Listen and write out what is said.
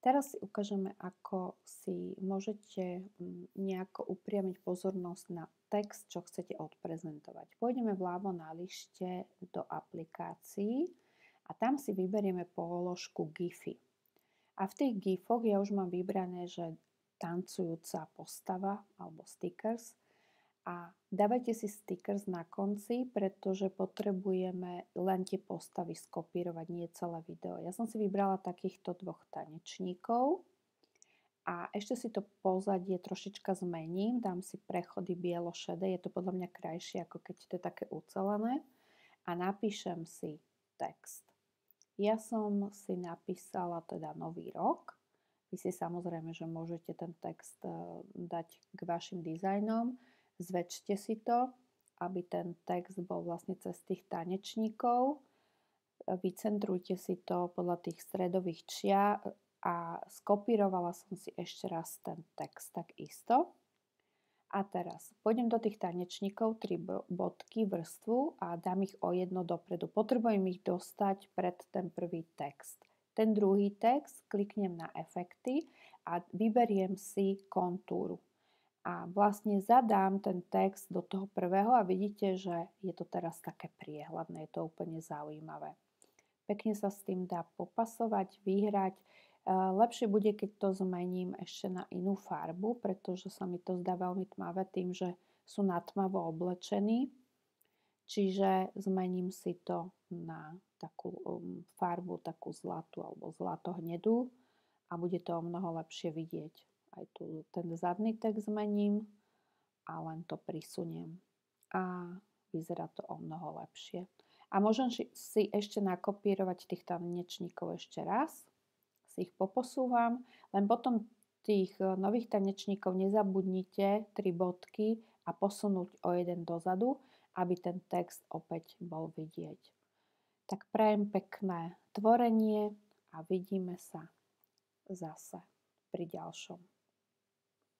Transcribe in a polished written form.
Teraz si ukážeme, ako si môžete nejako upriamiť pozornosť na text, čo chcete odprezentovať. Pôjdeme vľavo na lište do aplikácií a tam si vyberieme položku GIFy. A v tých GIFoch ja už mám vybrané, že tancujúca postava alebo stickers. A dávajte si stickers na konci, pretože potrebujeme len tie postavy skopírovať, nie celé video. Ja som si vybrala takýchto dvoch tanečníkov a ešte si to pozadie trošička zmením, dám si prechody bielo-šedé, je to podľa mňa krajšie, ako keď to je také ucelené, a napíšem si text. Ja som si napísala teda Nový rok. Vy si samozrejme, že môžete ten text dať k vašim dizajnom. Zväčšte si to, aby ten text bol vlastne cez tých tanečníkov. Vycentrujte si to podľa tých stredových čiar a skopírovala som si ešte raz ten text takisto. A teraz pôjdem do tých tanečníkov, 3 bodky, vrstvu a dám ich o jedno dopredu. Potrebujem ich dostať pred ten prvý text. Ten druhý text kliknem na efekty a vyberiem si kontúru. A vlastne zadám ten text do toho prvého a vidíte, že je to teraz také priehľadné, je to úplne zaujímavé. Pekne sa s tým dá popasovať, vyhrať. Lepšie bude, keď to zmením ešte na inú farbu, pretože sa mi to zdá veľmi tmavé tým, že sú natmavo oblečení. Čiže zmením si to na takú farbu, takú zlatú alebo zlatohnedú a bude to o mnoho lepšie vidieť. Aj tu ten zadný text zmením a len to prisuniem. A vyzerá to o mnoho lepšie. A môžem si ešte nakopírovať tých tanečníkov ešte raz. Si ich poposúvam. Len potom tých nových tanečníkov nezabudnite 3 bodky a posunúť o jeden dozadu, aby ten text opäť bol vidieť. Tak prajem pekné tvorenie a vidíme sa zase pri ďalšom.